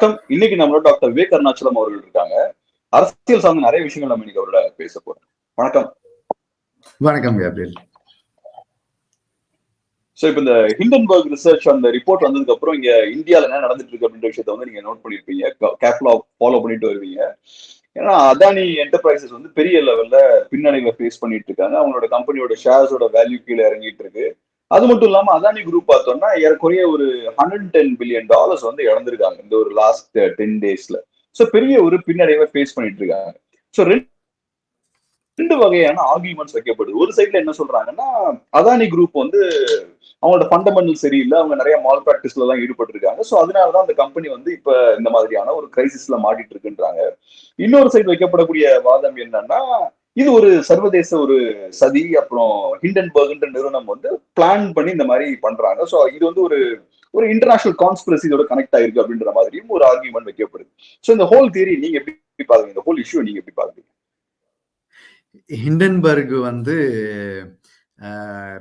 வணக்கம். இன்னைக்கு நம்மளோட டாக்டர் விவேக் அருணாச்சலம் அவர்கள் இருக்காங்க. அரசியல் சார்ந்த நிறைய விஷயங்கள் நம்ம இன்னைக்கு அவரோட பேச போறோம். வணக்கம். வணக்கம் கேப்ரியல். சோ இப்ப இந்த ஹிண்டன்பர்க் ரிசர்ச் அந்த ரிப்போர்ட் வந்ததுக்கு அப்புறம் இங்க இந்தியால என்ன நடந்துட்டு இருக்கு அப்படின்ற விஷயத்த வந்து நீங்க நோட் பண்ணிருப்பீங்க, கேர்ஃபுல்லா ஃபாலோ பண்ணிட்டு வருவீங்க. ஏன்னா அதானி என்டர்பிரைசஸ் வந்து பெரிய லெவல்ல பின்னடைவை ஃபேஸ் பண்ணிட்டு இருக்காங்க. அவங்களோட கம்பெனியோட ஷேர்ஸோட வேல்யூ கீழே இறங்கிட்டு இருக்கு. அது மட்டும் இல்லாம அதானி குரூப் பார்த்தோம்னா ஏறக்குறைய ஒரு $110 பில்லியன் வந்து இழந்திருக்காங்க இந்த ஒரு லாஸ்ட் 10 டேஸ்ல. சோ பெரிய ஒரு பின்னடைவை ஃபேஸ் பண்ணிட்டு இருக்காங்க. சோ ரெண்டு வகையான ஆர்கியூமெண்ட்ஸ் வைக்கப்படுது. ஒரு சைட்ல என்ன சொல்றாங்கன்னா, அதானி குரூப் வந்து அவங்களோட ஃபண்டமெண்டல் சரியில்லை, அவங்க நிறைய மால் பிராக்டிஸ்ல தான் ஈடுபட்டு இருக்காங்க. சோ அதனாலதான் அந்த கம்பெனி வந்து இப்ப இந்த மாதிரியான ஒரு கிரைசிஸ்ல மாட்டிட்டு இருக்குன்றாங்க. இன்னொரு சைடு வைக்கப்படக்கூடிய வாதம் என்னன்னா, இது ஒரு சர்வதேச ஒரு சதி, அப்புறம் ஹிண்டன்பர்க்ன்ற நிறுவனம் வந்து பிளான் பண்ணி இந்த மாதிரி பண்றாங்க. சோ இது வந்து ஒரு ஒரு இன்டர்நேஷனல் கான்ஸ்பிரசியோட கனெக்ட் ஆயிருக்கு அப்படின்ற மாதிரியும் ஒரு ஆர்கியூமெண்ட் வைக்கப்படுது. சோ இந்த ஹோல் தியரி நீங்க எப்படி பாக்குறீங்க? இந்த ஹோல் இஷ்யூ நீங்க எப்படி பாக்குறீங்க? ஹிண்டன்பர்க் வந்து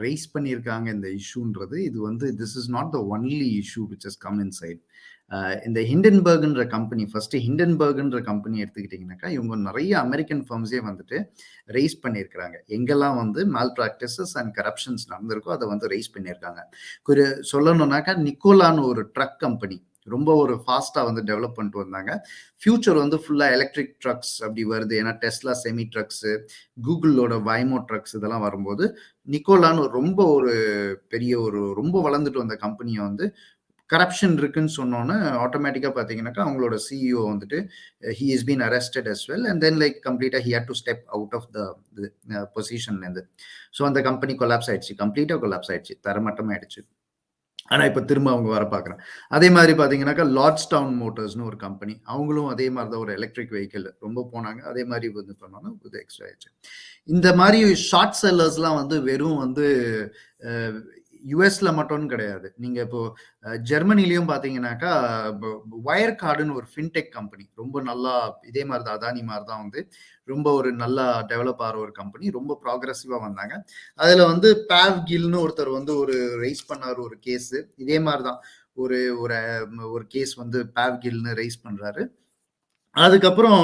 ரைஸ் பண்ணியிருக்காங்க இந்த இஷ்யூன்றது. இது வந்து this is not the only issue which has come in sight. இந்த ஹிண்டன்பர்க்ன்ற கம்பெனி, ஃபர்ஸ்ட் ஹிண்டன்பர்க்ன்ற கம்பெனி எடுத்துக்கிட்டிங்கனாக்கா, இவங்க நிறைய அமெரிக்கன் ஃபர்ம்ஸே வந்துட்டு ரைஸ் பண்ணியிருக்கிறாங்க. எங்கெல்லாம் வந்து மால் ப்ராக்டிசஸ் அண்ட் கரப்ஷன்ஸ் நடந்திருக்கோ அதை வந்து ரைஸ் பண்ணியிருக்காங்க. ஒரு சொல்லணும்னாக்கா, நிக்கோலான்னு ஒரு ட்ரக் கம்பெனி ரொம்ப ஒரு ஃபாஸ்டா வந்து டெவலப் பண்ணிட்டு வந்தாங்க. ஃபியூச்சர் வந்து ஃபுல்லா எலக்ட்ரிக் ட்ரக்ஸ் அப்படி வருது. ஏன்னா டெஸ்லா செமி ட்ரக்ஸ், கூகுளோட வைமோ ட்ரக்ஸ் இதெல்லாம் வரும்போது நிக்கோலான்னு ரொம்ப ஒரு பெரிய ஒரு ரொம்ப வளர்ந்துட்டு வந்த கம்பெனியை வந்து கரப்ஷன் இருக்குன்னு சொன்னோன்னே ஆட்டோமேட்டிக்கா பாத்தீங்கன்னாக்கா அவங்களோட சிஇஓ வந்துட்டு he is been arrested as well, and then like கம்ப்ளீட்டா he had to step out of the பொசிஷன்ல இருந்து. ஸோ அந்த கம்பெனி கொலாப்ஸ் ஆயிடுச்சு, கம்ப்ளீட்டா கொலாப்ஸ் ஆயிடுச்சு, தரமட்டமாயிடுச்சு. ஆனா இப்ப திரும்ப அவங்க வர பாக்குறேன். அதே மாதிரி பாத்தீங்கன்னாக்கா லார்ட்ஸ்டவுன் மோட்டார்ஸ்னு ஒரு கம்பெனி, அவங்களும் அதே மாதிரி தான் ஒரு எலக்ட்ரிக் வெஹிக்கிள் ரொம்ப போனாங்க. அதே மாதிரி வந்து பண்ணோன்னா இது எக்ஸ்ட்ரா ஆயிடுச்சு. இந்த மாதிரி ஷார்ட் செல்லர்ஸ்லாம் வந்து வெறும் வந்து யுஎஸ்ல மட்டும் கிடையாது. நீங்க இப்போ ஜெர்மனிலையும் பாத்தீங்கன்னாக்கா வயர் கார்டுன்னு ஒரு ஃபின்டெக் கம்பெனி, ரொம்ப நல்லா இதே மாதிரி தான் அதானி மாதிரி தான் வந்து ரொம்ப ஒரு நல்லா டெவலப் ஆகிற ஒரு கம்பெனி, ரொம்ப ப்ராக்ரெசிவா வந்தாங்க. அதுல வந்து பாவ் கில்னு ஒருத்தர் வந்து ஒரு ரைஸ் பண்ணாரு ஒரு கேஸ், இதே மாதிரி தான் ஒரு ஒரு கேஸ் வந்து பாவ் கில்னு ரைஸ் பண்றாரு. அதுக்கப்புறம்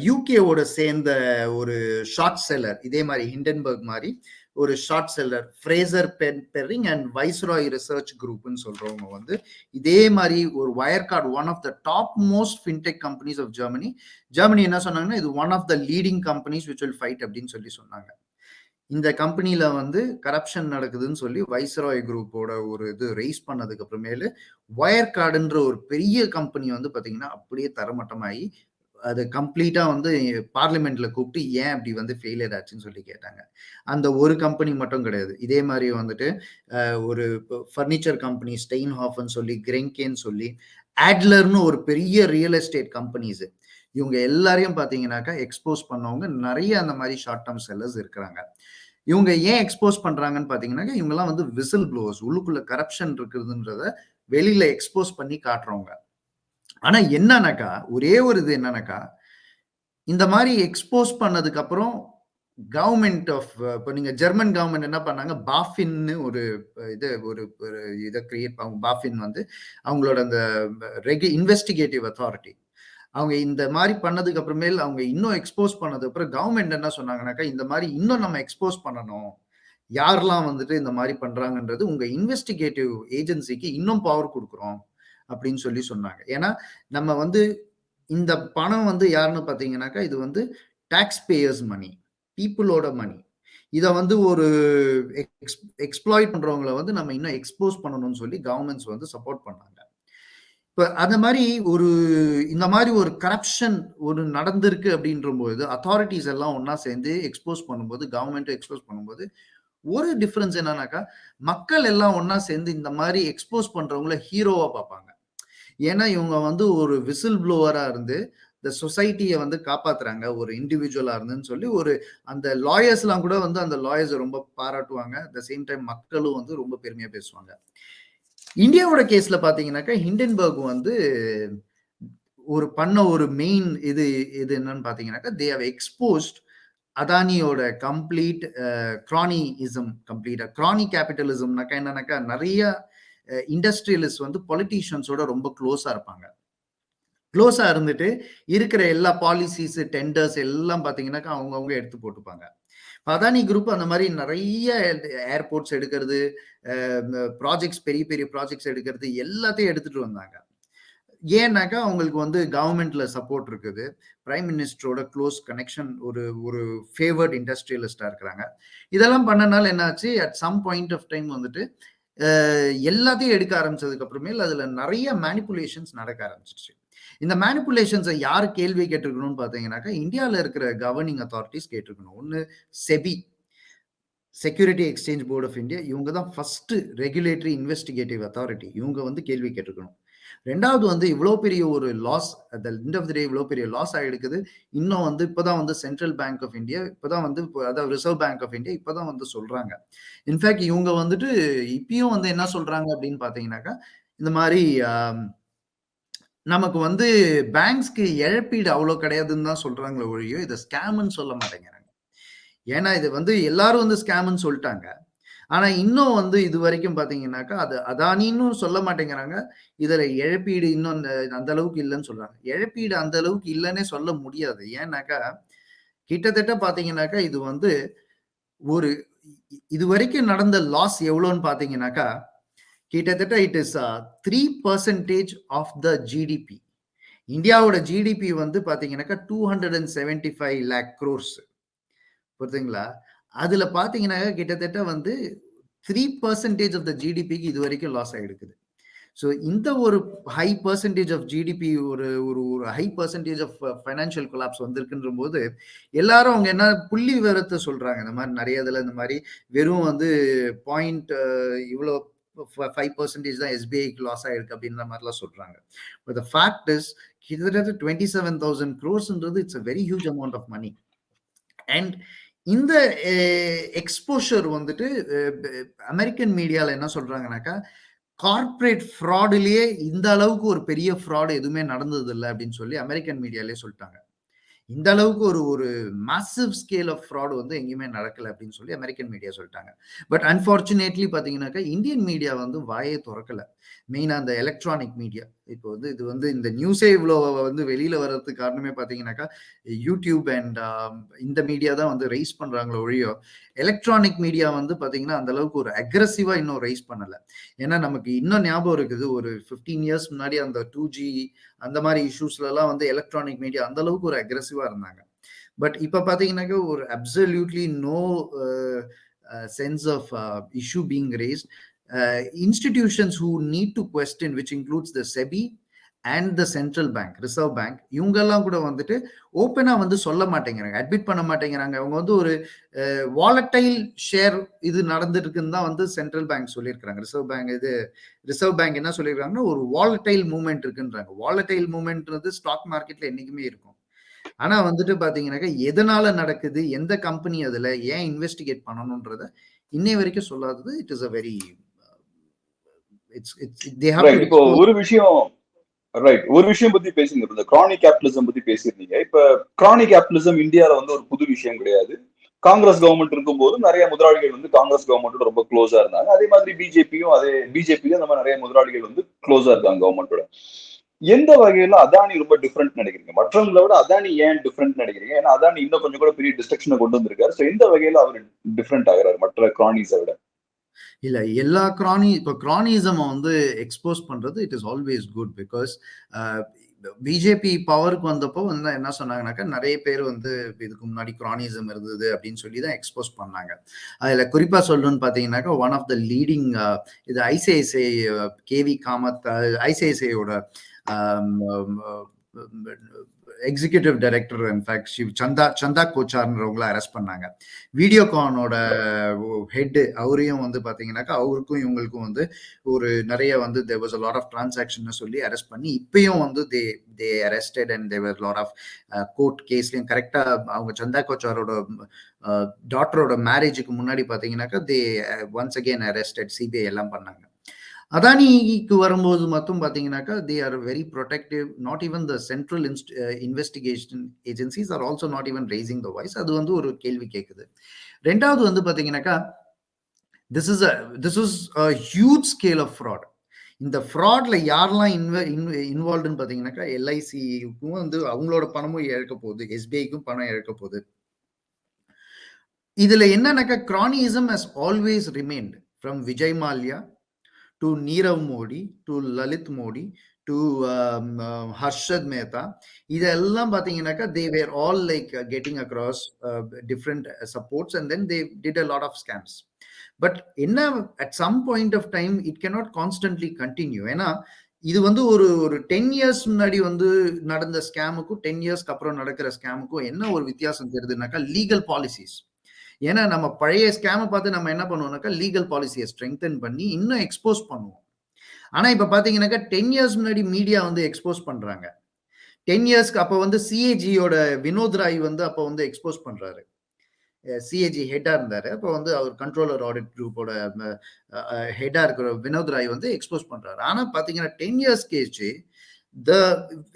யூகேவோட சேர்ந்த ஒரு ஷார்ட் செல்லர், இதே மாதிரி ஹிண்டன்பர்க் மாதிரி ஒரு short seller, Fraser Perring and Viceroy Research குரூப்னு சொல்றவங்க வந்து இதே மாதிரி ஒரு Wirecard, one of the top most fintech companies of Germany. Germany என்ன சொன்னாங்கன்னா, இது one of the leading companies which will fight அப்படின்னு சொல்லி சொன்னாங்க. இந்த கம்பெனில வந்து கரப்ஷன் நடக்குதுன்னு சொல்லி வைஸ்ராய் குரூப்போட ஒரு இது ரைஸ் பண்ணதுக்கு அப்புறமேலு வயர் கார்டுன்ற ஒரு பெரிய கம்பெனி வந்து பாத்தீங்கன்னா அப்படியே தரமட்டமாயி அது கம்ப்ளீட்டா வந்து பார்லிமெண்ட்ல கூப்பிட்டு ஏன் அப்படி வந்து ஃபெயிலியர் ஆச்சுன்னு சொல்லி கேட்டாங்க. அந்த ஒரு கம்பெனி மட்டும் கிடையாது, இதே மாதிரி வந்துட்டு ஒரு ஃபர்னிச்சர் கம்பெனி ஸ்டெயின் ஹாஃப்னு சொல்லி, கிரெங்கேன்னு சொல்லி, ஆட்லர்னு ஒரு பெரிய ரியல் எஸ்டேட் கம்பெனிஸ், இவங்க எல்லாரையும் பாத்தீங்கன்னாக்கா எக்ஸ்போஸ் பண்ணவங்க நிறைய அந்த மாதிரி ஷார்ட் டேர்ம் செல்லர்ஸ் இருக்கிறாங்க. இவங்க ஏன் எக்ஸ்போஸ் பண்றாங்கன்னு பாத்தீங்கன்னாக்கா, இவங்கெல்லாம் வந்து விசில் ப்ளோவர்ஸ், உள்ளுக்குள்ள கரப்ஷன் இருக்குதுன்றத வெளியில எக்ஸ்போஸ் பண்ணி காட்டுறவங்க. ஆனா என்னன்னாக்கா, ஒரே ஒரு இது என்னன்னாக்கா, இந்த மாதிரி எக்ஸ்போஸ் பண்ணதுக்கு அப்புறம் கவர்மெண்ட் ஆஃப் இப்போ நீங்க ஜெர்மன் கவர்மெண்ட் என்ன பண்ணாங்க, பாஃபின்னு ஒரு இதை கிரியேட் பண்ணாங்க. பாஃபின் வந்து அவங்களோட அந்த இன்வெஸ்டிகேட்டிவ் அத்தாரிட்டி. அவங்க இந்த மாதிரி பண்ணதுக்கு அப்புறமேல் அவங்க இன்னும் எக்ஸ்போஸ் பண்ணதுக்கு அப்புறம் கவர்மெண்ட் என்ன சொன்னாங்கன்னாக்கா, இந்த மாதிரி இன்னும் நம்ம எக்ஸ்போஸ் பண்ணணும், யாரெல்லாம் வந்துட்டு இந்த மாதிரி பண்றாங்கன்றது உங்க இன்வெஸ்டிகேட்டிவ் ஏஜென்சிக்கு இன்னும் பவர் கொடுக்குறோம் அப்படின்னு சொல்லி சொன்னாங்க. ஏன்னா நம்ம வந்து இந்த பணம் வந்து யாருன்னு பாத்தீங்கன்னாக்கா, இது வந்து டாக்ஸ் பேயர்ஸ் மணி, பீப்புளோட மணி. இதை வந்து ஒரு எக்ஸ்ப்ளாய்ட் பண்றவங்களை வந்து நம்ம இன்னும் எக்ஸ்போஸ் பண்ணணும்னு சொல்லி கவர்மெண்ட்ஸ் வந்து சப்போர்ட் பண்ணாங்க. இப்ப அந்த மாதிரி இந்த மாதிரி ஒரு கரப்ஷன் ஒரு நடந்திருக்கு அப்படின்ற போது அத்தாரிட்டிஸ் எல்லாம் ஒன்னா சேர்ந்து எக்ஸ்போஸ் பண்ணும்போது, கவர்மெண்ட் எக்ஸ்போஸ் பண்ணும்போது ஒரு டிஃபரன்ஸ் என்னன்னாக்கா, மக்கள் எல்லாம் ஒன்னா சேர்ந்து இந்த மாதிரி எக்ஸ்போஸ் பண்றவங்கள ஹீரோவா பார்ப்பாங்க. ஏன்னா இவங்க வந்து ஒரு விசில் ப்ளோவரா இருந்து இந்த சொசைட்டியை வந்து காப்பாத்துறாங்க, ஒரு இண்டிவிஜுவலா இருந்துன்னு சொல்லி ஒரு அந்த லாயர்ஸ் எல்லாம் கூட வந்து அந்த லாயர்ஸ் ரொம்ப பாராட்டுவாங்க. அட் த சேம் டைம் மக்களும் வந்து ரொம்ப பெருமையா பேசுவாங்க. இந்தியாவோட கேஸ்ல பாத்தீங்கன்னாக்கா, ஹிண்டன்பர்க் வந்து ஒரு பண்ண ஒரு மெயின் இது என்னன்னு பாத்தீங்கன்னாக்கா, தே ஹவ் எக்ஸ்போஸ்ட் அதானியோட கம்ப்ளீட் கிரானிசம். கம்ப்ளீட்டா கிரானி கேபிட்டலிசம்னாக்கா என்னன்னாக்கா, நிறைய இண்டஸ்ட்ரியலிஸ்ட் வந்து பொலிட்டீஷியன்ஸோட ரொம்ப க்ளோஸா இருப்பாங்க. க்ளோஸா இருந்துட்டு இருக்கிற எல்லா பாலிசிஸ், டெண்டர்ஸ் எல்லாம் பார்த்தீங்கன்னாக்கா அவங்கவங்க எடுத்து போட்டுப்பாங்க. அதானி குரூப் அந்த மாதிரி நிறைய ஏர்போர்ட்ஸ் எடுக்கிறது, ப்ராஜெக்ட்ஸ், பெரிய பெரிய ப்ராஜெக்ட்ஸ் எடுக்கிறது எல்லாத்தையும் எடுத்துட்டு வந்தாங்க. ஏன்னாக்கா அவங்களுக்கு வந்து கவர்மெண்ட்ல சப்போர்ட் இருக்குது, பிரைம் மினிஸ்டரோட க்ளோஸ் கனெக்ஷன், ஒரு ஒரு ஃபேவர்ட் இண்டஸ்ட்ரியலிஸ்டா இருக்கிறாங்க. இதெல்லாம் பண்ணனால என்னாச்சு, at some point of time வந்துட்டு எல்லாத்தையும் எடுக்க ஆரம்பிச்சதுக்கு அப்புறமேல் அதுல நிறைய மேனிப்புலேஷன்ஸ் நடக்க ஆரம்பிச்சிருச்சு. இந்த மேனிப்புலேஷன்ஸை யார் கேள்வி கேட்டிருக்கணும்னு பார்த்தீங்கன்னாக்கா, இந்தியாவில் இருக்கிற கவர்னிங் அத்தாரிட்டிஸ் கேட்டிருக்கணும். ஒன்று SEBI, security exchange board of India, இவங்க தான் ஃபர்ஸ்ட் ரெகுலேட்டரி இன்வெஸ்டிகேட்டிவ் அத்தாரிட்டி. இவங்க வந்து கேள்வி கேட்டிருக்கணும். ரெண்டாவது வந்து இவ்வளோ பெரிய ஒரு loss, at the end of the day இவ்வளோ பெரிய லாஸ் ஆகிடுக்குது. இன்னும் வந்து இப்போதான் வந்து சென்ட்ரல் பேங்க் ஆஃப் இந்தியா, இப்போதான் வந்து அதாவது ரிசர்வ் பேங்க் ஆஃப் இந்தியா இப்போதான் வந்து சொல்றாங்க. இன்ஃபேக்ட் இவங்க வந்துட்டு இப்பயும் வந்து என்ன சொல்றாங்க அப்படின்னு பார்த்தீங்கன்னாக்கா, இந்த மாதிரி நமக்கு வந்து பேங்க்ஸ்க்கு இழப்பீடு அவ்வளோ கிடையாதுன்னு தான் சொல்றாங்களே ஒழிய, இதை ஸ்கேம்னு சொல்ல மாட்டேங்கிறாங்க. ஏன்னா இது வந்து எல்லாரும் வந்து ஸ்கேம்னு சொல்லிட்டாங்க. ஆனா இன்னும் வந்து இது வரைக்கும் பாத்தீங்கன்னாக்கா, அது அதானின்னு சொல்ல மாட்டேங்கிறாங்க. இதுல இழப்பீடு இன்னும் அந்த அளவுக்கு இல்லைன்னு சொல்றாங்க. இழப்பீடு அந்த அளவுக்கு இல்லைன்னே சொல்ல முடியாது. ஏன்னாக்கா, கிட்டத்தட்ட பாத்தீங்கன்னாக்கா, இது வந்து ஒரு இது வரைக்கும் நடந்த லாஸ் எவ்வளோன்னு பாத்தீங்கன்னாக்கா, கிட்டத்தட்ட it is 3% of the GDP. இந்தியாவோட ஜிடிபி வந்து பாத்தீங்கன்னாக்கா 275 lakh crores. புரியுதுங்களா? அதுல பாத்தீங்கன்னாக்கா கிட்டத்தட்ட வந்து 3% ஆஃப் த ஜிடிபிக்கு இது வரைக்கும் லாஸ் ஆயிடுக்குது. ஸோ இந்த ஒரு ஹை பர்சன்டேஜ் ஆஃப் ஜிடிபி, ஒரு ஒரு ஒரு high percentage of financial collapse வந்திருக்குன்ற போது எல்லாரும் அவங்க என்ன புள்ளி விவரத்தை சொல்றாங்க. இந்த மாதிரி நிறைய இதில் இந்த மாதிரி வெறும் வந்து பாயிண்ட் இவ்வளோ 5% தான் எஸ்பிஐக்கு லாஸ் ஆயிருக்கு அப்படின்ற மாதிரிலாம் சொல்றாங்க. பட் த ஃபேக்ட் இஸ் கிட்டத்தட்ட 27,000 crores it's a very huge amount of money. And இந்த எக்ஸ்போஷர் வந்துட்டு அமெரிக்கன் மீடியால என்ன சொல்றாங்கன்னாக்கா, கார்பரேட் ஃப்ராடுலயே இந்த அளவுக்கு ஒரு பெரிய ஃப்ராடு எதுவுமே நடந்தது இல்லை அப்படின்னு சொல்லி அமெரிக்கன் மீடியாலே சொல்லிட்டாங்க. இந்த அளவுக்கு ஒரு ஒரு மாசிவ் ஸ்கேல் ஆஃப் ஃப்ராட் வந்து எங்கேயுமே நடக்கல அப்படின்னு சொல்லி அமெரிக்கன் மீடியா சொல்லிட்டாங்க. பட் அன்பார்ச்சுனேட்லி பார்த்தீங்கன்னாக்கா, இந்தியன் மீடியா வந்து வாயே திறக்கல. மெயினாக அந்த எலக்ட்ரானிக் மீடியா. இப்போ வந்து இது வந்து இந்த நியூஸே இவ்வளோ வந்து வெளியில வர்றதுக்கு காரணமே பார்த்தீங்கன்னாக்கா, யூடியூப் அண்ட் இந்த மீடியா தான் வந்து ரைஸ் பண்றாங்களோ ஒழியோ, எலக்ட்ரானிக் மீடியா வந்து பார்த்தீங்கன்னா அந்த அளவுக்கு ஒரு அக்ரெசிவா இன்னும் ரைஸ் பண்ணல. ஏன்னா நமக்கு இன்னும் ஞாபகம் இருக்குது, ஒரு 15 இயர்ஸ் முன்னாடி அந்த 2G அந்த மாதிரி இஷ்யூஸ்ல எல்லாம் வந்து எலக்ட்ரானிக் மீடியா அந்த அளவுக்கு ஒரு அக்ரெசிவா இருந்தாங்க. பட் இப்ப பாத்தீங்கன்னாக்கா ஒரு absolutely no sense of issue being raised. Institutions who need to question, which includes the SEBI and the central bank, reserve bank, இவங்கெல்லாம் கூட வந்துட்டு ஓப்பனா வந்து சொல்ல மாட்டேங்கிறாங்க, அட்மிட் பண்ண மாட்டேங்கிறாங்க. அவங்க வந்து ஒரு வாலட்டைல் ஷேர் இது நடந்துருக்குன்னு தான் வந்து சென்ட்ரல் பேங்க் சொல்லியிருக்கிறாங்க. ரிசர்வ் பேங்க் என்ன சொல்லியிருக்காங்கன்னா, ஒரு வாலட்டைல் மூவ்மெண்ட் இருக்குன்றாங்க. வாலட்டைல் மூவ்மெண்ட்ன்றது ஸ்டாக் மார்க்கெட்ல என்னைக்குமே இருக்கும். ஆனா வந்துட்டு பாத்தீங்கன்னாக்கா, எதனால நடக்குது, எந்த கம்பெனி அதுல ஏன் இன்வெஸ்டிகேட் பண்ணணும்ன்றத இன்னை வரைக்கும் சொல்லாதது. இட் இஸ் அ வெரி இப்போ ஒரு விஷயம் பத்தி பேசுங்க, இந்த கிரானிக் கேபிட்டலிசம் பத்தி பேசியிருந்தீங்க. இப்ப கிரானிக் கேபிட்டலிசம் இந்தியால வந்து ஒரு புது விஷயம் கிடையாது. காங்கிரஸ் கவர்மெண்ட் இருக்கும்போது நிறைய முதலாளிகள் வந்து காங்கிரஸ் கவர்மெண்டோட ரொம்ப க்ளோஸா இருந்தாங்க. அதே மாதிரி பிஜேபியும் அந்த மாதிரி நிறைய முதலாளிகள் வந்து க்ளோஸா இருக்காங்க கவர்மெண்டோட. எந்த வகையில அதானி ரொம்ப டிஃபரெண்ட் நினைக்கிறீங்க? மற்றவங்களை விட அதானி ஏன் டிஃபரெண்ட் நினைக்கிறீங்க? ஏன்னா அதானி இன்னும் கொஞ்சம் கூட பெரிய டிஸ்ட்ரக்ஷனை கொண்டு வந்திருக்காரு. சோ எந்த வகையில அவர் டிஃபரெண்ட் ஆகிறாரு மற்ற கிரானிஸை விட? இல்ல, எல்லா இப்போ கிரானிசம் வந்து எக்ஸ்போஸ் பண்றது it is always good. Because BJP பவருக்கு வந்தப்போ வந்து என்ன சொன்னாங்கன்னாக்கா, நிறைய பேர் வந்து இதுக்கு முன்னாடி கிரானிசம் இருந்தது அப்படின்னு சொல்லி தான் எக்ஸ்போஸ் பண்ணாங்க. அதுல குறிப்பா சொல்லணும்னு பாத்தீங்கன்னாக்கா, ஒன் ஆஃப் த லீடிங் இது ஐசிஐசிஐ கேவி காமத், ஐசிஐசிஐயோட எக்ஸிகியூட்டிவ் டைரக்டர், இன்ஃபேக்ட் சந்தா கோச்சார்ன்றவங்கள அரெஸ்ட் பண்ணாங்க. வீடியோகானோட ஹெட் அவரையும் வந்து பாத்தீங்கன்னாக்கா, அவருக்கும் இவங்களுக்கும் வந்து ஒரு நிறைய வந்து there was a lot of transaction சொல்லி அரெஸ்ட் பண்ணி, இப்பயும் வந்து they arrested and there were a lot of court கேஸ்லயும் கரெக்டா அவங்க சந்தா கோச்சாரோட டாட்டரோட மேரேஜுக்கு முன்னாடி பாத்தீங்கன்னாக்கா they once again arrested, CBI எல்லாம் பண்ணாங்க. அதானிக்கு வரும்போது மட்டும் பாத்தீங்கன்னாக்கா, they are very protective. Not even the central investigation agencies are also not even raising the voice. அது வந்து ஒரு கேள்வி கேட்குது. ரெண்டாவது வந்து பாத்தீங்கன்னாக்கா, this is a huge scale of fraud. இந்த ஃப்ராட்ல யாரெல்லாம் இன்வால்வ்டுன்னு பார்த்தீங்கன்னாக்கா எல்ஐசிக்கும் வந்து அவங்களோட பணமும் இழக்க போகுது, எஸ்பிஐக்கும் பணம் இழக்க போகுது. இதுல என்னன்னாக்கா cronyism has always remained from Vijay Mallya to Nirav Modi to Lalit Modi to Harshad Mehta. இதெல்லாம் பார்த்தீங்கன்னாக்கா they were all like getting across different supports and then they did a lot of scams. But என்ன at some point of time it cannot constantly continue. ஏன்னா இது வந்து ஒரு 10 years முன்னாடி வந்து நடந்த ஸ்கேமுக்கும் 10 இயர்ஸ்க்கு அப்புறம் நடக்கிற ஸ்கேமுக்கும் என்ன ஒரு வித்தியாசம் தெரியுதுனாக்கா லீகல் பாலிசிஸ். ஏன்னா நம்ம பழைய ஸ்கேமை பார்த்து நம்ம என்ன பண்ணுவோம்னாக்கா லீகல் பாலிசியை ஸ்ட்ரெங்தன் பண்ணி இன்னும் எக்ஸ்போஸ் பண்ணுவோம். ஆனா இப்ப பாத்தீங்கன்னாக்கா 10 இயர்ஸ் முன்னாடி மீடியா வந்து எக்ஸ்போஸ் பண்றாங்க. 10 இயர்ஸ்க்கு அப்ப வந்து சிஏஜியோட வினோத் ராய் வந்து அப்ப வந்து எக்ஸ்போஸ் பண்றாரு. சிஏஜி ஹெட்டா இருந்தாரு. அப்போ வந்து அவர் கண்ட்ரோலர் ஆடிட் குரூப்போட ஹெட்டா இருக்கிற வினோத் ராய் வந்து எக்ஸ்போஸ் பண்றாரு. ஆனா பாத்தீங்கன்னா 10 இயர்ஸ் கேச்சு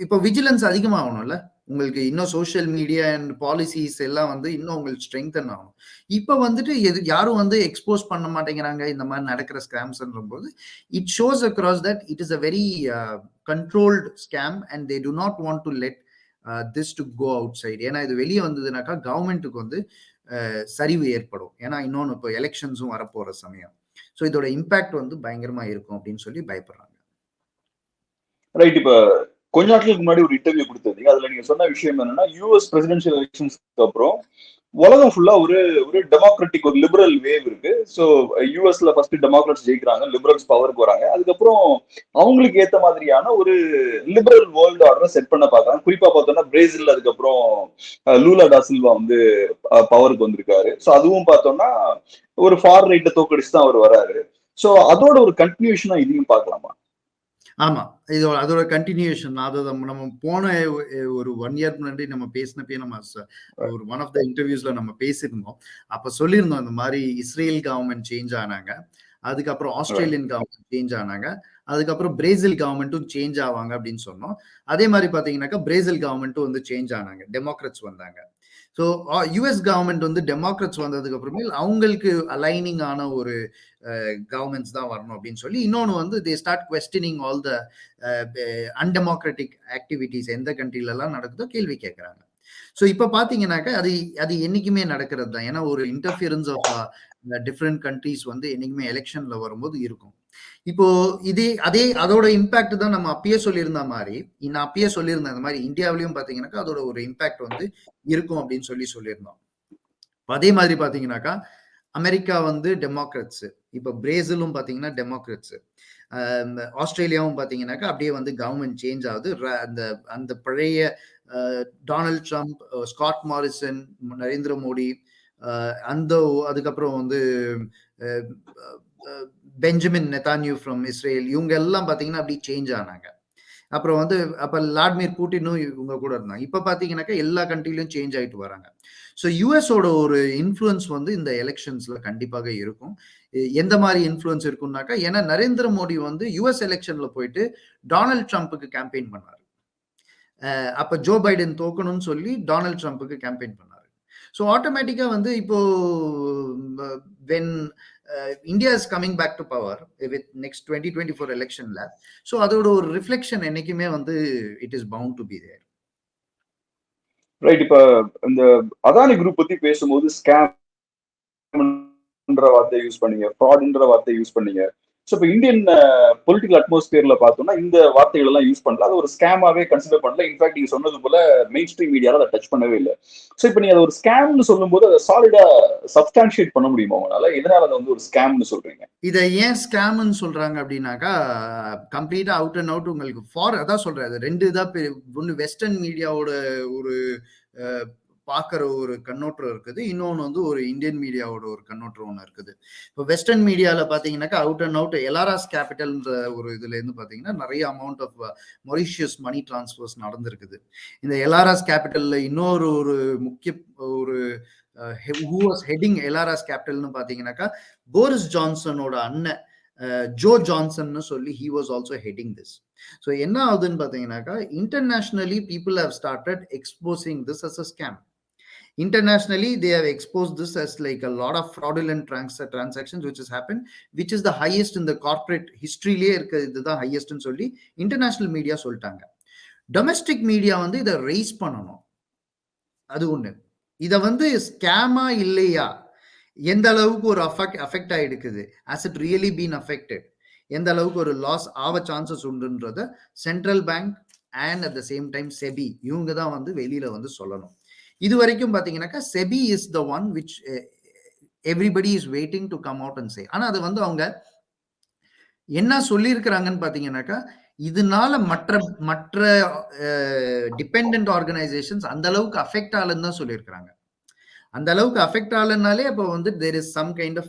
இப்போ விஜிலன்ஸ் அதிகமாகணும்ல, உங்களுக்கு இன்னும் சோஷியல் மீடியா அண்ட் பாலிசிஸ் எல்லாம் வந்து இன்னும் உங்களுக்கு ஸ்ட்ரெங்தன் ஆகணும். இப்போ வந்துட்டு யாரும் வந்து எக்ஸ்போஸ் பண்ண மாட்டேங்கிறாங்க இந்த மாதிரி நடக்கிற ஸ்கேம்ஸ்ன்ற போது it shows across that it is a very controlled scam and they do not want to let this to go outside. ஏன்னா இது வெளியே வந்ததுனாக்கா கவர்மெண்ட்டுக்கு வந்து சரிவு ஏற்படும். ஏன்னா இன்னொன்று இப்போ எலெக்ஷன்ஸும் வரப்போற சமயம். ஸோ இதோட இம்பாக்ட் வந்து பயங்கரமா இருக்கும் அப்படின்னு சொல்லி பயப்படுறாங்க. ரைட். இப்ப கொஞ்ச நாட்களுக்கு முன்னாடி ஒரு இன்டர்வியூ கொடுத்தீங்க. அதுல நீங்க சொன்ன விஷயம் என்னன்னா யூஎஸ் பிரசிடென்ஷியல் எலெக்ஷன்ஸ்க்கு அப்புறம் உலகம் ஃபுல்லா ஒரு டெமோக்ராட்டிக் ஒரு லிபரல் வேவ் இருக்கு. ஸோ யூஎஸ்ல ஃபர்ஸ்ட் டெமோக்ராட்ஸ் ஜெயிக்கிறாங்க, லிபரல்ஸ் பவருக்கு வராங்க. அதுக்கப்புறம் அவங்களுக்கு ஏத்த மாதிரியான ஒரு லிபரல் வேர்ல்டு ஆர்டரை செட் பண்ண பார்க்கறாங்க. குறிப்பா பார்த்தோம்னா பிரேசில் அதுக்கப்புறம் லூலா டா சில்வா வந்து பவருக்கு வந்திருக்காரு. ஸோ அதுவும் பார்த்தோம்னா ஒரு ஃபார் ரைட்டை தோக்கடிச்சு தான் அவர் வராரு. ஸோ அதோட ஒரு கண்டினியூஷனா இதையும் பார்க்கலாமா? ஆமா, இது அதோட கண்டினியூஷன். அதை நம்ம போன ஒரு 1 இயர் முன்னாடி நம்ம பேசினப்பே நம்ம ஒரு ஒன் ஆஃப் த இன்டர்வியூஸ்ல நம்ம பேசியிருந்தோம். அப்ப சொல்லியிருந்தோம் இந்த மாதிரி இஸ்ரேல் கவர்மெண்ட் சேஞ்ச் ஆனாங்க, அதுக்கப்புறம் ஆஸ்திரேலியன் கவர்மெண்ட் சேஞ்ச் ஆனாங்க, அதுக்கப்புறம் பிரேசில் கவர்மெண்ட்டும் சேஞ்ச் ஆவாங்க அப்படின்னு சொன்னோம். அதே மாதிரி பாத்தீங்கன்னாக்கா பிரேசில் கவர்மெண்ட்டும் வந்து சேஞ்ச் ஆனாங்க, டெமோக்ராட்ஸ் வந்தாங்க. ஸோ யூஎஸ் கவர்மெண்ட் வந்து டெமோக்ராட்ஸ் வந்ததுக்கு அப்புறமே அவங்களுக்கு அலைனிங் ஆன ஒரு கவர்மெண்ட்ஸ் தான் வரணும் அப்படின்னு சொல்லி இன்னொன்று வந்து they start questioning all the undemocratic activities எந்த கண்ட்ரிலெல்லாம் நடக்குதோ கேள்வி கேட்குறாங்க. ஸோ இப்போ பார்த்தீங்கன்னாக்கா அது என்னைக்குமே நடக்கிறது தான். ஏன்னா ஒரு இன்டர்ஃபியரன்ஸ் ஆஃப் டிஃப்ரெண்ட் கண்ட்ரிஸ் வந்து என்னைக்குமே எலெக்ஷன்ல வரும்போது இருக்கும். இப்போ அதோட இம்பாக்ட் தான் நம்ம அப்பயே சொல்லியிருந்த மாதிரி, நான் அப்பயே சொல்லியிருந்தேன் இந்த மாதிரி இந்தியாவிலையும் பாத்தீங்கன்னாக்கா அதோட ஒரு இம்பாக்ட் வந்து இருக்கும் அப்படின்னு சொல்லியிருந்தோம். அதே மாதிரி பாத்தீங்கன்னாக்கா அமெரிக்கா வந்து டெமோக்ராட்ஸ், இப்ப பிரேசிலும் பாத்தீங்கன்னா டெமோக்ராட்ஸ், ஆஸ்திரேலியாவும் பாத்தீங்கன்னாக்கா அப்படியே வந்து கவர்மெண்ட் சேஞ்ச் ஆகுது. அந்த பழைய Donald Trump, Scott Morrison, Narendra Modi, அதுக்கப்புறம் வந்து பெஞ்சமின் நெதான்யூ ஃப்ரம் இஸ்ரேல், இவங்க எல்லாம் பாத்தீங்கன்னா அப்படி சேஞ்ச் ஆனாங்க. அப்புறம் வந்து அப்ப விளாடிமிர் புட்டினும் இவங்க கூட இருந்தாங்க. இப்ப பாத்தீங்கன்னாக்கா எல்லா கண்ட்ரிலையும் சேஞ்ச் ஆயிட்டு வராங்க. ஸோ யூஎஸோட ஒரு இன்ஃப்ளூயன்ஸ் வந்து இந்த எலெக்ஷன்ஸ்ல கண்டிப்பாக இருக்கும். எந்த மாதிரி இன்ஃப்ளூயன்ஸ் இருக்கும்னாக்கா, ஏன்னா நரேந்திர மோடி வந்து யூஎஸ் எலெக்ஷன்ல போயிட்டு டொனால்ட் ட்ரம்ப்புக்கு கேம்பெயின் பண்ணாரு. அப்ப ஜோ பைடன் தோக்கணும்னு சொல்லி டொனால்ட் ட்ரம்ப்புக்கு கேம்பெயின் பண்ணாரு. ஸோ ஆட்டோமேட்டிக்கா வந்து இப்போ when India is coming back to power with next 2024 எலெக்ஷன்ல, ஸோ அதோட ஒரு ரிஃப்ளெக்ஷன் என்னைக்குமே வந்து it is bound to be there. Right. இப்ப இந்த அதானி குரூப் பத்தி பேசும்போது ஸ்கேம் வார்த்தையை யூஸ் பண்ணீங்க, ஃப்ராட்ன்ற வார்த்தையை யூஸ் பண்ணீங்க. ஸோ இப்போ இந்தியன் பொலிட்டிக்கல் அட்மாஸ்பியர்ல பார்த்தோம்னா இந்த வார்த்தைகள் எல்லாம் யூஸ் பண்ணல, அது ஒரு ஸ்கேமாவே கன்சிடர் பண்ணல. இன்ஃபேக்ட் நீங்க சொன்னது போல மெயின் ஸ்ட்ரீம் மீடியால அதை டச் பண்ணவே இல்லை. ஸோ இப்போ நீங்க அதை ஒரு ஸ்கேம்னு சொல்லும்போது அதை சாலிடா சப்ஸ்டான்ஷியேட் பண்ண முடியுமா உங்களால? எதனால அதை வந்து ஒரு ஸ்கேம்னு சொல்றீங்க? இதை ஏன் ஸ்கேம்னு சொல்றாங்க அப்படின்னாக்கா, கம்ப்ளீட்டா அவுட் அண்ட் அவுட் உங்களுக்கு அதான் சொல்றேன், ரெண்டு தான். ஒன்று வெஸ்டர்ன் மீடியாவோட ஒரு பார்க்குற ஒரு கண்ணோட்டம் இருக்குது, இன்னொன்று வந்து ஒரு இந்தியன் மீடியாவோட ஒரு கண்ணோட்டம் ஒன்று இருக்குது. இப்போ வெஸ்டர்ன் மீடியாவில் பார்த்தீங்கன்னாக்கா அவுட் அண்ட் அவுட் எலாராஸ் கேபிட்டல்ன்ற ஒரு இதுலேருந்து பார்த்தீங்கன்னா நிறைய amount of Mauritius money transfers நடந்திருக்குது. இந்த எலாராஸ் கேபிட்டலில் இன்னொரு ஒரு முக்கிய ஒரு who was heading எலாராஸ் கேபிட்டல்னு பார்த்தீங்கன்னாக்கா போரிஸ் ஜான்சனோட அண்ணன் ஜோ ஜான்சன் சொல்லி he was also heading this. So என்ன ஆகுதுன்னு பார்த்தீங்கன்னாக்கா internationally people have started exposing this as a scam. Internationally, they have exposed this as like a lot of fraudulent transactions which has happened, which is the highest in the corporate history. இதுதான் ஹையஸ்ட்னு சொல்லி international media சொல்லிட்டாங்க. Domestic media வந்து இதை rice பண்ணணும். அது ஒண்ணு. இதை வந்து ஸ்கேமா இல்லையா, எந்த அளவுக்கு ஒரு affect ஆயிடுக்குது, has it really been affected, எந்த அளவுக்கு ஒரு லாஸ் ஆக சான்சஸ் உண்டுன்றத central bank and at the same time SEBI இவங்க தான் வந்து வெளியில வந்து சொல்லணும். இது வரைக்கும் பாத்தீங்கன்னாக்கா SEBI is the one which everybody is waiting to come out and say. ஆனா அது வந்து அவங்க என்ன சொல்லியிருக்கிறாங்கன்னு பாத்தீங்கன்னாக்கா, இதனால மற்ற டிபெண்டன்ட் ஆர்கனைசேஷன்ஸ் அந்த அளவுக்கு அஃபெக்ட் ஆகலன்னு தான் சொல்லியிருக்கிறாங்க. அந்த அளவுக்கு அஃபெக்ட் ஆகலனாலே அப்போ வந்து there is some kind of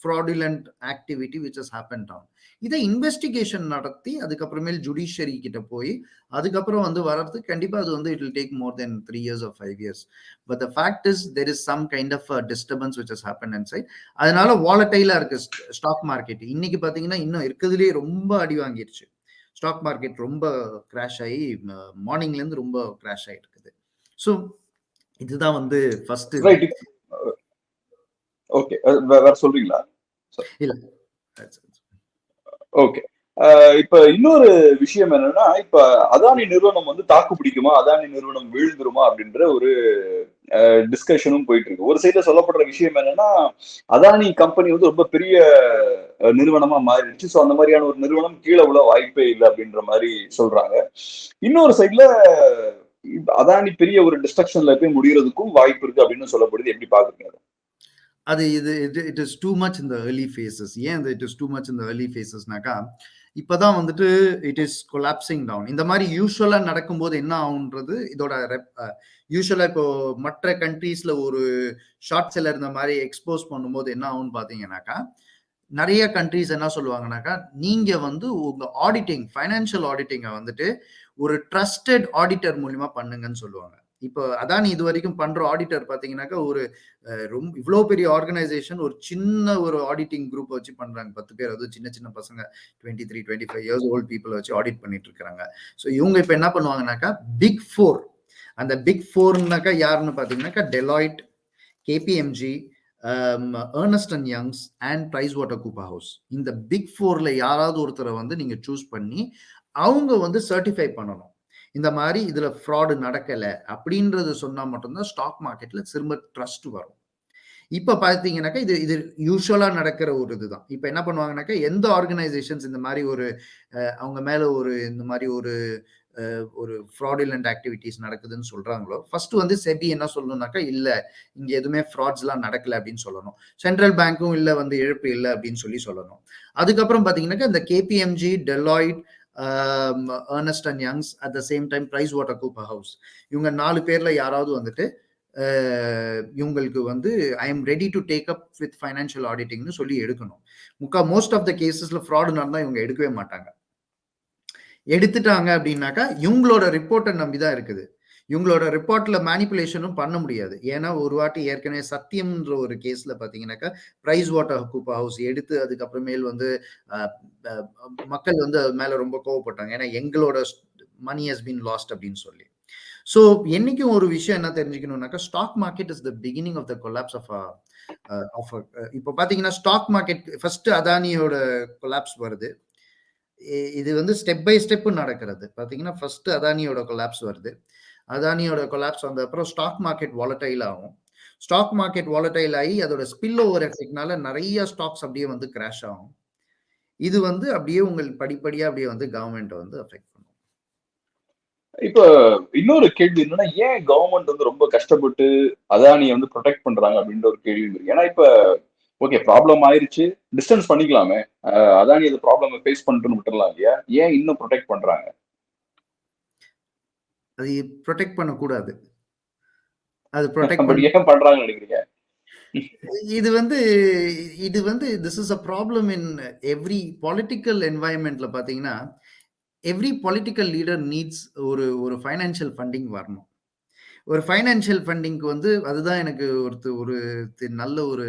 fraudulent activity which has happened down. இதை இன்வெஸ்டிகேஷன் நடத்தி அதுக்கப்புறமேல் ஜுடிஷியரி கிட்ட போய் அதுக்கப்புறம் வந்து வர்றதுக்கு கண்டிப்பா அது வந்து it will take more than 3 years or 5 years. But the fact is there is some kind of disturbance which has happened inside. அதனால வாலட்டைலா இருக்கு ஸ்டாக் மார்க்கெட். இன்னைக்கு பாத்தீங்கன்னா இன்னும் இருக்கிறதுலே ரொம்ப அடி வாங்கிருச்சு. ஸ்டாக் மார்க்கெட் ரொம்ப கிராஷ் ஆகி மார்னிங்ல இருந்து ரொம்ப கிராஷ் ஆயிட்டு இருக்குது. ஸோ இதுதான் வந்து ஃபர்ஸ்ட். ஓகே, வேற சொல்றீங்களா? இல்ல, ஓகே. இப்ப இன்னொரு விஷயம் என்னன்னா, இப்ப அதானி நிறுவனம் வந்து தாக்கு பிடிக்குமா, அதானி நிறுவனம் வீழ்ந்துருமா அப்படின்ற ஒரு டிஸ்கஷனும் போயிட்டு இருக்கு. ஒரு சைட்ல சொல்லப்படுற விஷயம் என்னன்னா, அதானி கம்பெனி வந்து ரொம்ப பெரிய நிறுவனமா மாறிடுச்சு, ஸோ அந்த மாதிரியான ஒரு நிறுவனம் கீழே உள்ள வாய்ப்பே இல்லை அப்படின்ற மாதிரி சொல்றாங்க. இன்னொரு சைட்ல அதானி பெரிய ஒரு டிஸ்ட்ரக்ஷன்ல போய் முடியறதுக்கும் வாய்ப்பு இருக்கு அப்படின்னு சொல்லப்படுது. எப்படி பாக்குறீங்க? அது it is too much in the early phases. ஏன் it is too much in the early ஃபேசஸ்னாக்கா, இப்பதான் வந்துட்டு இட் இஸ் கொலாப்சிங் டவுன். இந்த மாதிரி யூஸ்வலா நடக்கும்போது என்ன ஆகுன்றது இதோட யூஸ்வலா இப்போ மற்ற கண்ட்ரீஸ்ல ஒரு ஷார்ட் செல்லர் இந்த மாதிரி எக்ஸ்போஸ் பண்ணும்போது என்ன ஆகும்னு பாத்தீங்கன்னாக்கா, நிறைய கண்ட்ரீஸ் என்ன சொல்லுவாங்கன்னாக்கா, நீங்க வந்து உங்க ஆடிட்டிங், ஃபைனான்சியல் ஆடிட்டிங்கை வந்துட்டு ஒரு ட்ரஸ்டட் ஆடிட்டர் மூலியமா பண்ணுங்கன்னு சொல்லுவாங்க. இப்போ அதான் இது வரைக்கும் பண்ற ஆடிட்டர் பாத்தீங்கன்னாக்கா, ஒரு ரொம்ப இவ்வளவு பெரிய ஆர்கனைசேஷன் ஒரு சின்ன ஒரு ஆடிட்டிங் குரூப் வச்சு பண்றாங்க. 10 பேர், அதுவும் சின்ன சின்ன பசங்க 23-25 இயர்ஸ் ஓல்ட் பீப்புள் வச்சு ஆடிட் பண்ணிட்டு இருக்காங்க. ஸோ இவங்க இப்ப என்ன பண்ணுவாங்கன்னாக்கா, பிக் 4, அந்த பிக் 4னாக்கா யாருன்னு பாத்தீங்கன்னாக்கா, Deloitte, KPMG, Ernst and Youngs and Price Water Cooper House. இந்த பிக் 4ல யாராவது ஒருத்தரை வந்து நீங்க சூஸ் பண்ணி அவங்க வந்து சர்டிஃபை பண்ணணும். இந்த மாதிரி இதுல ஃப்ராடு நடக்கல அப்படின்றது சொன்னா மட்டும்தான் ஸ்டாக் மார்க்கெட்ல திரும்ப ட்ரஸ்ட் வரும். இப்ப பாத்தீங்கன்னாக்கா இது யூஸ்வலா நடக்கிற ஒரு இதுதான். இப்ப என்ன பண்ணுவாங்கன்னாக்கா, எந்த ஆர்கனைசேஷன்ஸ் இந்த மாதிரி ஒரு அவங்க மேல ஒரு இந்த மாதிரி ஒரு ஃப்ராடுலண்ட் ஆக்டிவிட்டிஸ் நடக்குதுன்னு சொல்றாங்களோ, ஃபர்ஸ்ட் வந்து செபி என்ன சொல்லணும்னாக்கா, இல்ல இங்க எதுவுமே ஃப்ராட்ஸ் எல்லாம் நடக்கல அப்படின்னு சொல்லணும். சென்ட்ரல் பேங்க்கும் இல்ல வந்து இழப்பு இல்லை அப்படின்னு சொல்லணும். அதுக்கப்புறம் பாத்தீங்கன்னாக்கா, இந்த KPMG, Deloitte, Ernst and Young's, at the same time Price Water Cooper House, இவங்க 4 பேர்ல யாராவது வந்துட்டு இவங்களுக்கு வந்து I am ready to take up with financial ஆடிட்டிங்னு சொல்லி எடுக்கணும். மோஸ்ட் ஆஃப் த கேசஸ்ல ஃப்ராடு நடந்தா இவங்க எடுக்கவே மாட்டாங்க. எடுத்துட்டாங்க அப்படின்னாக்கா இவங்களோட ரிப்போர்ட்டை நம்பிதான் இருக்குது. இவங்களோட ரிப்போர்ட்ல மேனிப்புலேஷனும் பண்ண முடியாது. ஏன்னா ஒரு வாட்டி ஏற்கனவே சத்தியம்ன்ற ஒரு கேஸ்ல பாத்தீங்கன்னாக்கா, பிரைஸ் வாட்டர் கூப்பர் ஹவுஸ் எடுத்து அதுக்கப்புறமேல் வந்து மக்கள் வந்து அது மேல ரொம்ப கோவப்பட்டாங்க. ஏன்னா எங்களோட மணி ஹஸ் பீன் லாஸ்ட் அப்படின்னு சொல்லி. ஸோ என்னைக்கும் ஒரு விஷயம் என்ன தெரிஞ்சுக்கணும்னாக்கா, stock market is the beginning of the collapse of இப்போ பாத்தீங்கன்னா ஸ்டாக் மார்க்கெட் ஃபர்ஸ்ட் அதானியோட கொலாப்ஸ் வருது. இது வந்து ஸ்டெப் பை ஸ்டெப் நடக்கிறது. பாத்தீங்கன்னா ஃபர்ஸ்ட் அதானியோட கொலாப்ஸ் வருது. அதானியோட கொலாப்ஸ் வந்த அப்புறம் ஸ்டாக் மார்க்கெட் வாலடைல் ஆகும். ஸ்டாக் மார்க்கெட் வாலடைல் ஆகி அதோட ஸ்பில் ஓவர் எஃபெக்ட்னால நிறைய ஸ்டாக்ஸ் அப்படியே வந்து கிராஷ் ஆகும். இது வந்து அப்படியே உங்களுக்கு படிப்படியா அப்படியே வந்து கவர்மெண்ட் வந்து அஃபெக்ட் பண்ணும். இப்ப இன்னொரு கேள்வி என்னன்னா, ஏன் கவர்மெண்ட் வந்து ரொம்ப கஷ்டப்பட்டு அதானியை வந்து ப்ரொடெக்ட் பண்றாங்க அப்படின்ற ஒரு கேள்வி இருக்கு. ஏன்னா இப்ப ஓகே, ப்ராப்ளம் ஆயிருச்சு, டிஸ்டன்ஸ் பண்ணிக்கலாமே, அதானி அந்த ப்ராப்ளம் ஃபேஸ் பண்ணிட்டு விட்டுறலாம் இல்லையா? ஏன் இன்னும் ப்ரொடெக்ட் பண்றாங்க? அது ப்ரொடெக்ட் பண்ணக்கூடாது. அது ப்ரொடெக்ட் ஏன் பண்றாங்கன்னு நினைக்கிறீங்க? இது வந்து this is a problem in every political என்வாயன்மெண்ட்ல பாத்தீங்கன்னா, எவ்ரி பொலிட்டிக்கல் லீடர் நீட்ஸ் ஒரு ஃபைனான்சியல் ஃபண்டிங் வரணும். ஒரு ஃபைனான்சியல் ஃபண்டிங்க்கு வந்து அதுதான் எனக்கு ஒரு நல்ல ஒரு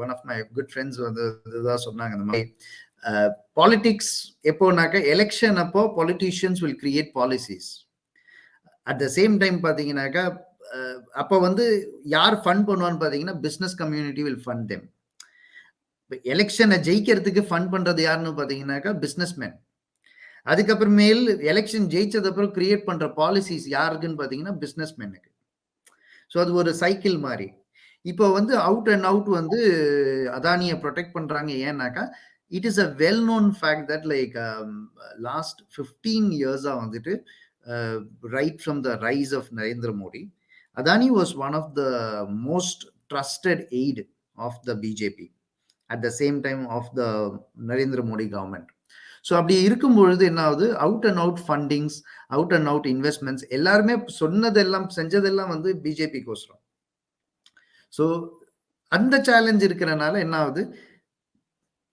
one of my good friends வந்து இதுதான் சொன்னாங்க. இந்த மாதிரி பாலிடிக்ஸ் எப்போனாக்கா, எலெக்ஷன் அப்போ politicians will create policies. At the same time பாத்தீங்கன்னாக்கா, அப்ப வந்து யார் ஃபண்ட் பண்ணுவான்னு பாத்தீங்கன்னா business community will fund them. எலெக்ஷனை ஜெயிக்கிறதுக்கு ஃபண்ட் பண்றது யாருன்னு பாத்தீங்கன்னாக்கா பிசினஸ்மேன். அதுக்கப்புறமேல் எலெக்ஷன் ஜெயிச்சது அப்புறம் கிரியேட் பண்ற பாலிசிஸ் யாருக்குன்னு பாத்தீங்கன்னா பிசினஸ்மேனுக்கு. ஸோ அது ஒரு சைக்கிள் மாதிரி. இப்போ வந்து அவுட் அண்ட் அவுட் வந்து அதானியை ப்ரொடெக்ட் பண்றாங்க. ஏன்னாக்கா it is a well known fact that like last 15 இயர்ஸா வந்துட்டு right from the rise of Narendra Modi, Adani was one of the most trusted aid of the BJP at the same time of the Narendra Modi government. So அப்படி இருக்கும் பொழுது என்ன ஆகுது, out and out fundings, out and out investments எல்லாருமே சொன்னதெல்லாம் செஞ்சதெல்லாம் வந்து பிஜேபிக்கோசரம். So அந்த சேலஞ்ச் இருக்கிறனால என்ன ஆகுது,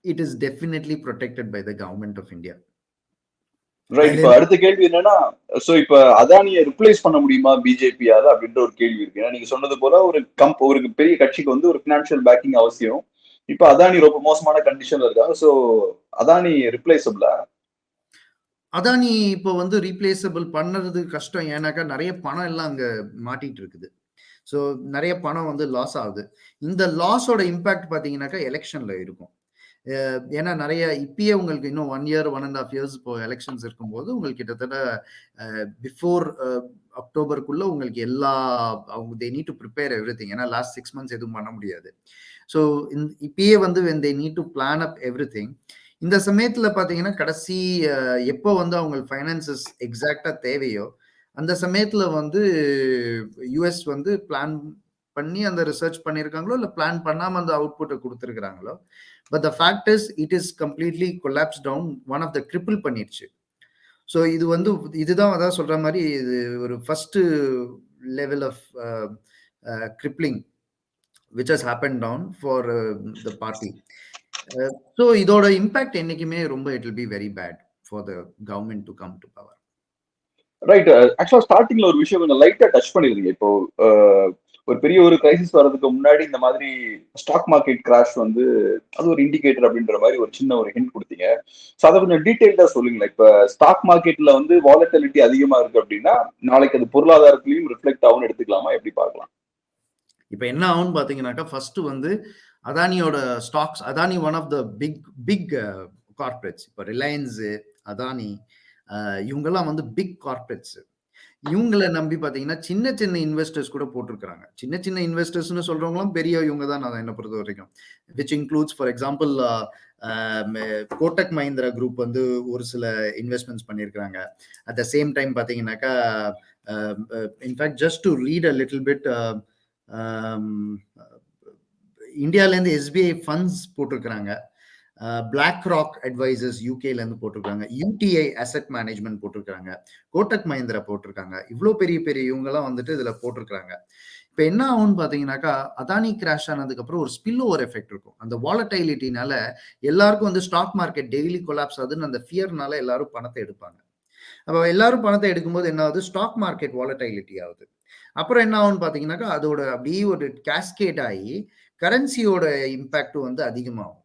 it is definitely protected by the government of India. Right. இப்ப அடுத்த கேள்வி என்னன்னா, சோ இப்ப அதானியை ரிப்ளேஸ் பண்ண முடியுமா பிஜேபியால அப்படின்ற ஒரு கேள்வி இருக்கு. ஏன்னா நீங்க சொன்னது போல ஒரு பெரிய கட்சிக்கு வந்து ஒரு பினான்சியல் பேக்கிங் அவசியம். இப்ப அதானி ரொம்ப மோசமான கண்டிஷன்ல இருக்காங்க. சோ அதானி ரிப்ளேசபிளா? அதானி இப்போ வந்து ரீப்ளேசபிள் பண்ணுறது கஷ்டம். ஏன்னாக்கா நிறைய பணம் எல்லாம் அங்க மாட்டிட்டு இருக்குது. ஸோ நிறைய பணம் வந்து லாஸ் ஆகுது. இந்த லாஸோட இம்பாக்ட் பார்த்தீங்கன்னாக்கா எலெக்ஷன்ல இருக்கும். ஏன்னா நிறைய இப்பயே உங்களுக்கு இன்னும் 1 year 1.5 years இப்போ எலெக்ஷன்ஸ் இருக்கும்போது உங்களுக்கு கிட்டத்தட்ட பிஃபோர் அக்டோபருக்குள்ள உங்களுக்கு எல்லா அவங்க they need to prepare everything. ஏன்னா லாஸ்ட் 6 months எதுவும் பண்ண முடியாது. ஸோ இப்பயே வந்து when they need to plan up everything, இந்த சமயத்துல பாத்தீங்கன்னா கடைசி எப்போ வந்து அவங்க ஃபைனான்சஸ் எக்ஸாக்டா தேவையோ அந்த சமயத்துல வந்து யுஎஸ் வந்து பிளான் பண்ணி அந்த ரிசர்ச் பண்ணியிருக்காங்களோ இல்லை பிளான் பண்ணாம அந்த அவுட்புட்டை கொடுத்துருக்காங்களோ. But the fact is it is completely collapse down, one of the cripple பண்ணிடுச்சு. ஸோ இது வந்து இதுதான் அதான் சொல்ற மாதிரி இது ஒரு first level of crippling which has happen down for the party. So இதோட இம்பாக்ட் என்னைக்குமே ரொம்ப it will be very bad for the government to come to power. Right. ஆக்சுவலா ஸ்டார்டிங்ல ஒரு விஷயம் கொஞ்சம் லைட்டா டச் பண்ணிருந்தீங்க. இப்போ ஒரு பெரிய ஒரு கிரைசிஸ் வர்றதுக்கு முன்னாடி இந்த மாதிரி ஸ்டாக் மார்க்கெட் கிராஷ் வந்து அது ஒரு இண்டிகேட்டர் அப்படின்ற மாதிரி ஒரு சின்ன ஒரு ஹிண்ட் கொடுத்தீங்க. ஸோ அதை கொஞ்சம் டீடைல்டா சொல்லுங்களேன். இப்ப ஸ்டாக் மார்க்கெட்ல வந்து வாலட்டிலிட்டி அதிகமா இருக்கு அப்படின்னா நாளைக்கு அது பொருளாதாரத்திலையும் ரிஃப்ளெக்ட் ஆகும்னு எடுத்துக்கலாமா, எப்படி பார்க்கலாம்? இப்ப என்ன ஆகும்னு பாத்தீங்கன்னாக்கா ஃபர்ஸ்ட் வந்து அதானியோட stocks, Adani one of the big corporates. இப்போ ரிலையன்ஸ், அதானி இவங்கெல்லாம் வந்து பிக் கார்பரேட்ஸ். இவங்களை நம்பி பாத்தீங்கன்னா சின்ன சின்ன இன்வெஸ்டர்ஸ் கூட போட்டிருக்காங்க. சின்ன சின்ன இன்வெஸ்டர்ஸ்னு சொல்றவங்களும் பெரிய இவங்க தான் நான் என்ன பொறுத்த வரைக்கும். Which includes for example Kotak Mahindra group வந்து ஒரு சில இன்வெஸ்ட்மெண்ட்ஸ் பண்ணியிருக்காங்க. அட் த சேம் டைம் பாத்தீங்கன்னாக்கா in fact just to read a little bit, இந்தியாவிலேருந்து எஸ்பிஐ ஃபண்ட்ஸ் போட்டிருக்கிறாங்க, பிளாக் ராக் அட்வைசர்ஸ் யூகேலேருந்து போட்டிருக்காங்க, யூடிஐ அசெட் மேனேஜ்மெண்ட் போட்டிருக்காங்க, கோட்டக் மஹிந்திரா போட்டிருக்காங்க. இவ்வளோ பெரிய பெரிய இவங்கெல்லாம் வந்துட்டு இதில் போட்டிருக்காங்க. இப்போ என்ன ஆகும்னு பார்த்தீங்கன்னாக்கா அதானி கிராஷ் ஆனதுக்கப்புறம் ஒரு ஸ்பில் ஓவர் எஃபெக்ட் இருக்கும். அந்த வாலட்டைலிட்டினால எல்லாருக்கும் வந்து ஸ்டாக் மார்க்கெட் டெய்லி கொலாப்ஸ் ஆகுதுன்னு அந்த ஃபியர்னால எல்லாரும் பணத்தை எடுப்பாங்க. அப்போ எல்லாரும் பணத்தை எடுக்கும்போது என்ன ஆகுது, ஸ்டாக் மார்க்கெட் வாலட்டைலிட்டி ஆகுது. அப்புறம் என்ன ஆகும்னு பார்த்தீங்கன்னாக்கா அதோட அப்படியே ஒரு கேஸ்கேட் ஆகி கரன்சியோட இம்பாக்டும் வந்து அதிகமாகும்.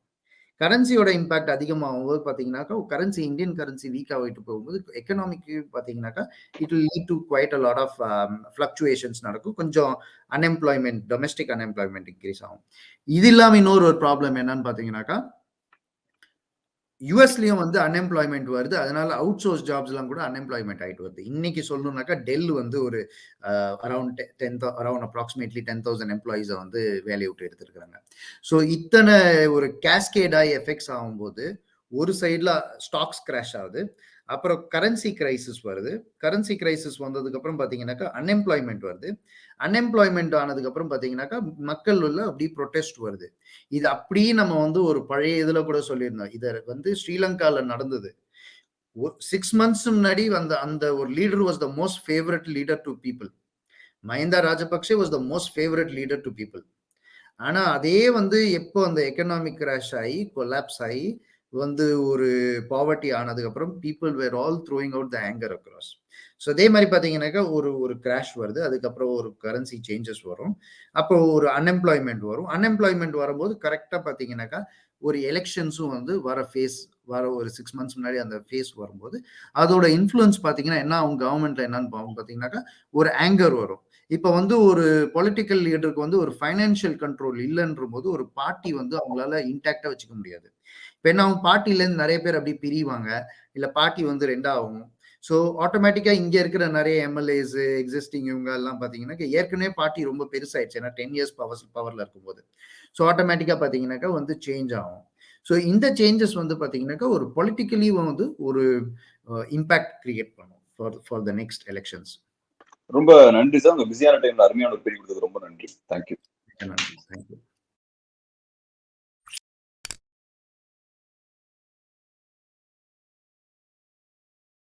கரன்சியோட இம்பாக்ட் அதிகமாகும் போது பார்த்தீங்கன்னாக்கா கரன்சி, இந்தியன் கரன்சி வீக் ஆகிட்டு போகும்போது எக்கனாமிக்கு பார்த்தீங்கன்னாக்கா it will lead to quite a lot of fluctuations நடக்கும். கொஞ்சம் அன்எம்ப்ளாய்மெண்ட், டொமஸ்டிக் அன்எம்ப்ளாய்மெண்ட் இன்க்ரீஸ் ஆகும். இது இல்லாமல் இன்னொரு ஒரு ப்ராப்ளம் என்னன்னு பார்த்தீங்கன்னாக்கா யூஎஸ்லயும் வந்து அன்எம்ப்ளாய்மெண்ட் வருது. அதனால அவுட் சோர்ஸ் ஜாப்ஸ் எல்லாம் கூட அன்எம்ப்ளாய்மெண்ட் ஆயிட்டு வருது. இன்னைக்கு சொல்லணும்னாக்கா டெல் வந்து ஒரு அரௌண்ட் அப்ராக்சிமேட்லி 10,000 எம்ப்ளாயிஸை வந்து வேலையை விட்டு எடுத்திருக்கிறாங்க. ஸோ இத்தனை ஒரு கேஸ்கேடாய் எஃபெக்ட்ஸ் ஆகும்போது ஒரு சைட்ல ஸ்டாக்ஸ் கிராஷ் ஆகுது, அப்புறம் கரன்சி கிரைசிஸ் வருது. கரன்சி கிரைசிஸ் வந்ததுக்கு அப்புறம் பாத்தீங்கன்னாக்கா அன்எம்ப்ளாய்மெண்ட் வருது. அன்எம்ப்ளாய்மெண்ட் ஆனதுக்கு அப்புறம் பாத்தீங்கன்னாக்கா மக்கள் உள்ள அப்படி ப்ரொடெஸ்ட் வருது. இது அப்படியே நம்ம வந்து ஒரு பழைய இதுல கூட சொல்லியிருந்தோம். இத வந்து ஸ்ரீலங்கால நடந்தது. 6 months முன்னாடி வந்த அந்த ஒரு leader was the most favourite leader to people. Mahinda Rajapaksa was the most favourite leader to people. ஆனா அதே வந்து எப்போ அந்த எக்கனாமிக் கிராஷ் ஆகி கொலாப்ஸ் ஆகி வந்து ஒரு பாவர்ட்டி ஆனதுக்கு அப்புறம் people were all throwing out the anger across. So அதே மாதிரி பார்த்தீங்கன்னாக்கா ஒரு கிராஷ் வருது, அதுக்கப்புறம் ஒரு கரன்சி சேஞ்சஸ் வரும், அப்போ ஒரு அன்எம்ப்ளாய்மெண்ட் வரும். அன்எம்ப்ளாய்மெண்ட் வரும்போது கரெக்டாக பார்த்தீங்கன்னாக்கா ஒரு எலெக்ஷன்ஸும் வந்து வர ஒரு 6 months முன்னாடி அந்த ஃபேஸ் வரும்போது அதோட இன்ஃப்ளூயன்ஸ் பார்த்தீங்கன்னா என்ன ஆகும் கவர்மெண்ட்ல என்னன்னு பார்த்தீங்கன்னாக்கா ஒரு ஆங்கர் வரும். இப்ப வந்து ஒரு பொலிட்டிக்கல் லீடருக்கு வந்து ஒரு ஃபைனான்சியல் கண்ட்ரோல் இல்லைன்ற போது ஒரு பார்ட்டி வந்து அவங்களால இன்டாக்டா வச்சுக்க முடியாது. இப்ப என்ன ஆகும், பார்ட்டில இருந்து நிறைய பேர் அப்படி பிரிவாங்க, இல்ல பார்ட்டி வந்து ரெண்டாகும். ஸோ ஆட்டோமேட்டிக்கா இங்க இருக்கிற நிறைய எம்எல்ஏஸ் எக்ஸிஸ்டிங் இவங்க எல்லாம் பாத்தீங்கன்னா ஏற்கனவே பார்ட்டி ரொம்ப பெருசாயிடுச்சு, ஏன்னா 10 இயர்ஸ் பவர்ல இருக்கும்போது. ஸோ ஆட்டோமேட்டிக்கா பாத்தீங்கன்னாக்கா வந்து சேஞ்ச் ஆகும். ஸோ இந்த சேஞ்சஸ் வந்து பாத்தீங்கன்னாக்கா ஒரு பொலிட்டிக்கலி வந்து ஒரு இம்பாக்ட் கிரியேட் பண்ணும் ஃபார் த நெக்ஸ்ட் எலெக்ஷன்ஸ். ரொம்ப நன்றி சார், உங்க பிஸியான டைம்ல அருமையான ஒரு பேட்டி கொடுத்தது ரொம்ப நன்றி. தேங்க்யூ. நன்றி. தேங்க்யூ.